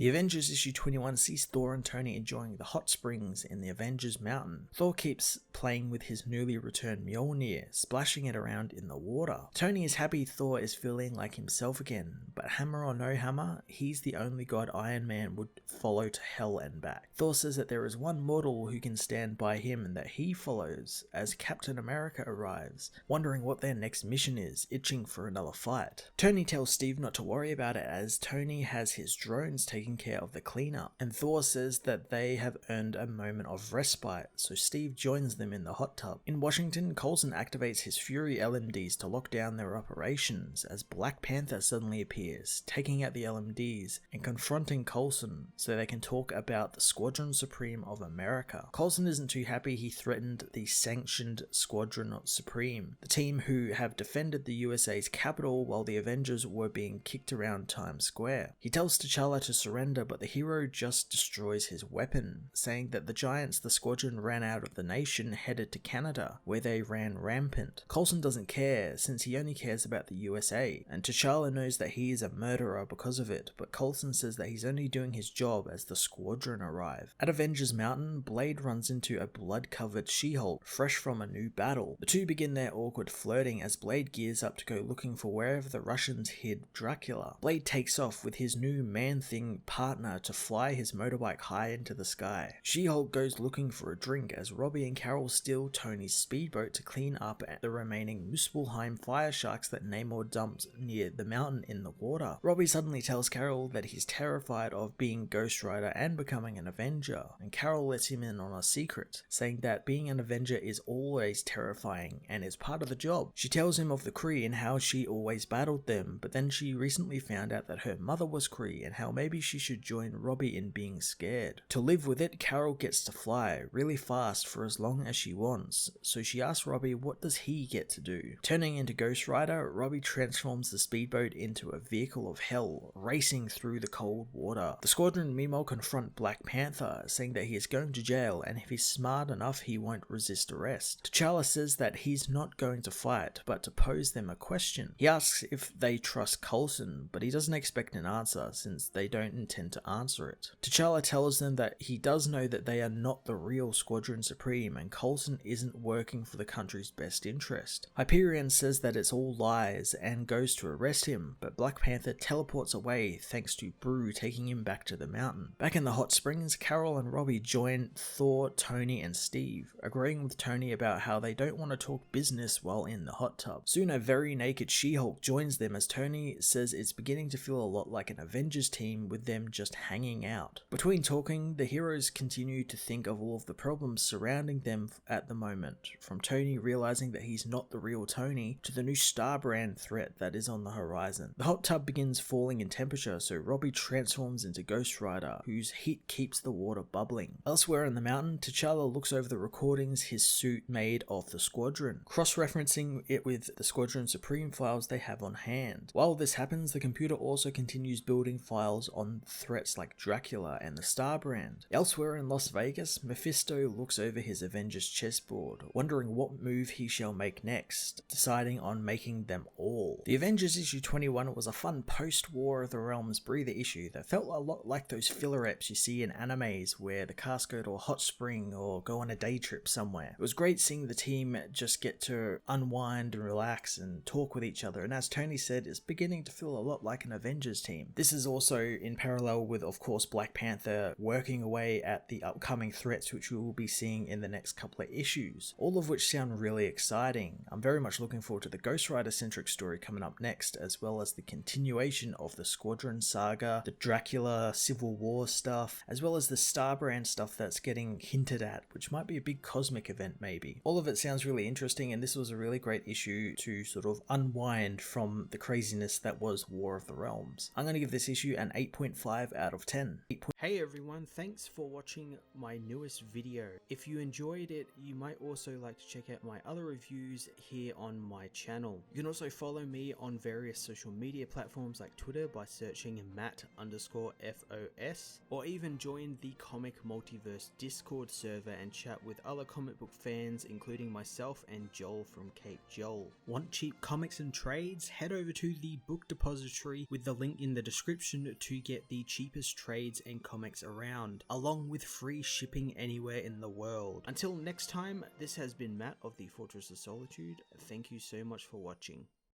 The Avengers issue 21 sees Thor and Tony enjoying the hot springs in the Avengers mountain. Thor keeps playing with his newly returned Mjolnir, splashing it around in the water. Tony is happy Thor is feeling like himself again, but hammer or no hammer, he's the only god Iron Man would follow to hell and back. Thor says that there is one mortal who can stand by him and that he follows as Captain America arrives, wondering what their next mission is, itching for another fight. Tony tells Steve not to worry about it as Tony has his drones taking care of the cleanup, and Thor says that they have earned a moment of respite, so Steve joins them in the hot tub. In Washington, Coulson activates his Fury LMDs to lock down their operations as Black Panther suddenly appears, taking out the LMDs and confronting Coulson so they can talk about the Squadron Supreme of America. Coulson isn't too happy he threatened the sanctioned Squadron Supreme, the team who have defended the USA's capital while the Avengers were being kicked around Times Square. He tells T'Challa to surrender, but the hero just destroys his weapon, saying that the giants the Squadron ran out of the nation headed to Canada, where they ran rampant. Coulson doesn't care, since he only cares about the USA, and T'Challa knows that he is a murderer because of it, but Coulson says that he's only doing his job as the Squadron arrive. At Avengers Mountain, Blade runs into a blood-covered She-Hulk, fresh from a new battle. The two begin their awkward flirting as Blade gears up to go looking for wherever the Russians hid Dracula. Blade takes off with his new Man-Thing partner to fly his motorbike high into the sky. She-Hulk goes looking for a drink as Robbie and Carol steal Tony's speedboat to clean up the remaining Muspelheim fire sharks that Namor dumped near the mountain in the water. Robbie suddenly tells Carol that he's terrified of being Ghost Rider and becoming an Avenger, and Carol lets him in on a secret, saying that being an Avenger is always terrifying and is part of the job. She tells him of the Kree and how she always battled them, but then she recently found out that her mother was Kree and how maybe she should join Robbie in being scared. To live with it, Carol gets to fly really fast for as long as she wants, so she asks Robbie what does he get to do. Turning into Ghost Rider, Robbie transforms the speedboat into a vehicle of hell, racing through the cold water. The Squadron meanwhile confront Black Panther, saying that he is going to jail and if he's smart enough he won't resist arrest. T'Challa says that he's not going to fight, but to pose them a question. He asks if they trust Coulson, but he doesn't expect an answer since they don't intend to answer it. T'Challa tells them that he does know that they are not the real Squadron Supreme and Coulson isn't working for the country's best interest. Hyperion says that it's all lies and goes to arrest him, but Black Panther teleports away thanks to Brew taking him back to the mountain. Back in the hot springs, Carol and Robbie join Thor, Tony and Steve, agreeing with Tony about how they don't want to talk business while in the hot tub. Soon a very naked She-Hulk joins them as Tony says it's beginning to feel a lot like an Avengers team with them just hanging out. Between talking, the heroes continue to think of all of the problems surrounding them at the moment, from Tony realizing that he's not the real Tony to the new Star Brand threat that is on the horizon. The hot tub begins falling in temperature, so Robbie transforms into Ghost Rider, whose heat keeps the water bubbling. Elsewhere in the mountain, T'Challa looks over the recordings his suit made of the Squadron, cross-referencing it with the Squadron Supreme files they have on hand. While this happens, the computer also continues building files on threats like Dracula and the Star Brand. Elsewhere in Las Vegas, Mephisto looks over his Avengers chessboard, wondering what move he shall make next, deciding on making them all. The Avengers issue 21 was a fun post-War of the Realms breather issue that felt a lot like those filler eps you see in animes where the cast go to a hot spring or go on a day trip somewhere. It was great seeing the team just get to unwind and relax and talk with each other, and as Tony said, it's beginning to feel a lot like an Avengers team. This is also in parallel with, of course, Black Panther working away at the upcoming threats which we will be seeing in the next couple of issues, all of which sound really exciting. I'm very much looking forward to the Ghost Rider centric story coming up next, as well as the continuation of the Squadron saga, the Dracula Civil War stuff, as well as the Star Brand stuff that's getting hinted at, which might be a big cosmic event maybe. All of it sounds really interesting, and this was a really great issue to sort of unwind from the craziness that was War of the Realms. I'm going to give this issue an 8.5 out of 10. Hey everyone, thanks for watching my newest video. If you enjoyed it, you might also like to check out my other reviews here on my channel. You can also follow me on various social media platforms like Twitter by searching Matt_FOS, or even join the Comic Multiverse Discord server and chat with other comic book fans, including myself and Joel from Cape Joel. Want cheap comics and trades? Head over to the book depository with the link in the description to get the cheapest trades and comics around, along with free shipping anywhere in the world. Until next time, this has been Matt of the Fortress of Solitude. Thank you so much for watching.